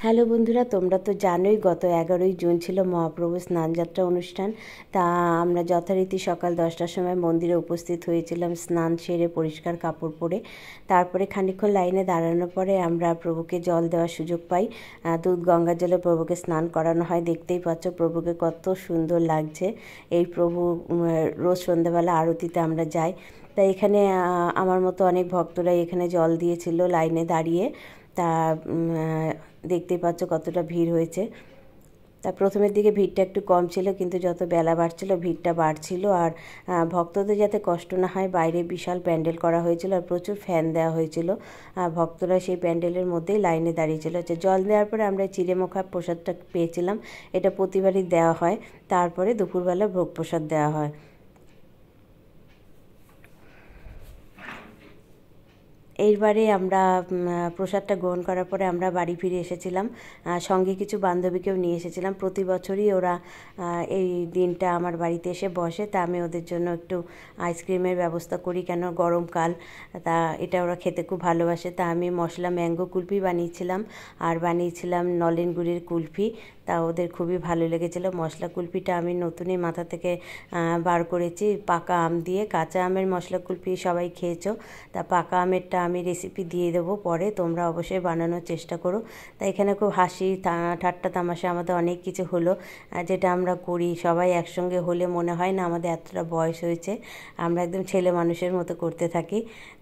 Hello বন্ধুরা, তোমরা তো জানোই গত 11ই জুন ছিল মহাপ্রভু স্নানযাত্রা অনুষ্ঠান। তা আমরা যথারীতি সকাল 10টার সময় মন্দিরে উপস্থিত হয়েছিলাম, স্নান সেরে পরিষ্কার কাপড় পরে। তারপরে খানিকক্ষণ লাইনে দাঁড়ানোর পরে আমরা প্রভুকে জল দেওয়ার সুযোগ পাই। দুধ গঙ্গার জলে প্রভুকে স্নান করানো হয়। দেখতেই পাচ্ছ প্রভুকে কত সুন্দর লাগছে। এই প্রভু রোজ সন্ধ্যাবেলা আরতিতে আমরা যাই। তাই এখানে আমার মতো অনেক ভক্তরাই এখানে জল দিয়েছিল লাইনে দাঁড়িয়ে। তা দেখতেই পাচ্ছ কতটা ভিড় হয়েছে। তা প্রথমের দিকে ভিড়টা একটু কম ছিল, কিন্তু যত বেলা বাড়ছিল ভিড়টা বাড়ছিল। আর ভক্তদের যাতে কষ্ট না হয়, বাইরে বিশাল প্যান্ডেল করা হয়েছিল আর প্রচুর ফ্যান দেওয়া হয়েছিল। ভক্তরা সেই প্যান্ডেলের মধ্যেই লাইনে দাঁড়িয়েছিল। জল দেওয়ার পরে আমরা চিড়েমোখা প্রসাদটা পেয়েছিলাম। এটা প্রতিবারই দেওয়া হয়। তারপরে দুপুরবেলা ভোগ প্রসাদ দেওয়া হয়। এইবারে আমরা প্রসাদটা গ্রহণ করার পরে আমরা বাড়ি ফিরে এসেছিলাম। সঙ্গে কিছু বান্ধবীকেও নিয়ে এসেছিলাম। প্রতি বছরই ওরা এই দিনটা আমার বাড়িতে এসে বসে। তা আমি ওদের জন্য একটু আইসক্রিমের ব্যবস্থা করি, কেন গরমকাল। তা এটা ওরা খেতে খুব ভালোবাসে। তা আমি মশলা ম্যাঙ্গো কুলফি বানিয়েছিলাম আর বানিয়েছিলাম নলেন গুড়ের কুলফি। তা ওদের খুবই ভালো লেগেছিলো। মশলা কুলফিটা আমি নতুনই মাথা থেকে বার করেছি পাকা আম দিয়ে। কাঁচা আমের মশলা কুলফি সবাই খেয়েছো, তা পাকা আমেরটা আমি রেসিপি দিয়ে দেবো পরে, তোমরা অবশ্যই বানানোর চেষ্টা করো। তাই এখানে খুব হাসি ঠাট্টা তামাশা আমাদের অনেক কিছু হলো, যেটা আমরা করি সবাই একসঙ্গে হলে মনে হয় না আমাদের এতটা বয়স হয়েছে। আমরা একদম ছেলে মানুষের মতো করতে থাকি।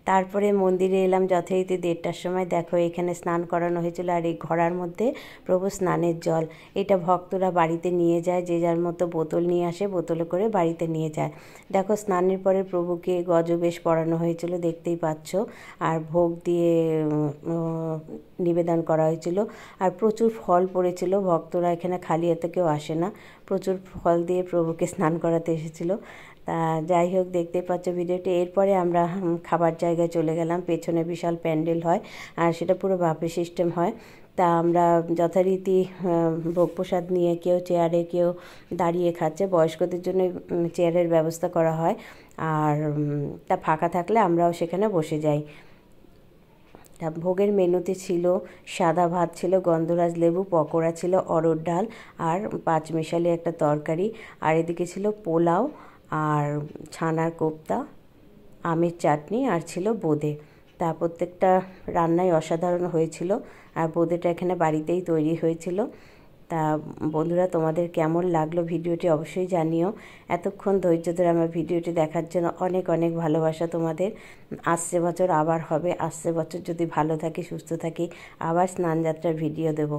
তারপরে মন্দিরে এলাম যথারীতি 1:30টার সময়। দেখো এখানে স্নান করানো হয়েছিল, আর এই ঘড়ার মধ্যে প্রভু স্নানের জল। এটা ভক্তরা বাড়িতে নিয়ে যায়, যে যার মতো বোতল নিয়ে আসে, বোতলে করে বাড়িতে নিয়ে যায়। দেখো স্নানের পরে প্রভুকে গজবেশ পরানো হয়েছিল, দেখতেই পাচ্ছ। আর ভোগ দিয়ে নিবেদন করা হয়েছিল। আর প্রচুর ফল পড়েছিল। ভক্তরা এখানে খালি হাতে কেউ আসে না, প্রচুর ফল দিয়ে প্রভুকে স্নান করাতে এসেছিল। তা যাই হোক, দেখতে পাচ্ছ ভিডিওটি। এরপরে আমরা খাবার জায়গায় চলে গেলাম। পেছনে বিশাল প্যান্ডেল হয় আর সেটা পুরো বাফে সিস্টেম হয়। তা আমরা যথারীতি ভোগ প্রসাদ নিয়ে কেউ চেয়ারে, কেউ দাঁড়িয়ে খাচ্ছে। বয়স্কদের জন্য চেয়ারের ব্যবস্থা করা হয়। আর তা ফাঁকা থাকলে আমরাও সেখানে বসে যাই। তা ভোগের মেনুতে ছিল সাদা ভাত, ছিল গন্ধরাজ লেবু, পকোড়া ছিল, অরহর ডাল আর পাঁচমিশালি একটা তরকারি। আর এদিকে ছিল পোলাও আর ছানার কোপ্তা, আমের চাটনি আর ছিল বোঁদে। তা প্রত্যেকটা রান্নাই অসাধারণ হয়েছিল। আর বোঁদেটা এখানে বাড়িতেই তৈরি হয়েছিল। তা বন্ধুরা, তোমাদের কেমন লাগলো ভিডিওটি অবশ্যই জানিও। এতক্ষণ ধৈর্য ধরে আমার ভিডিওটি দেখার জন্য অনেক অনেক ভালোবাসা তোমাদের। আসছে বছর আবার হবে। আসছে বছর যদি ভালো থাকি, সুস্থ থাকি, আবার স্নানযাত্রার ভিডিও দেবো।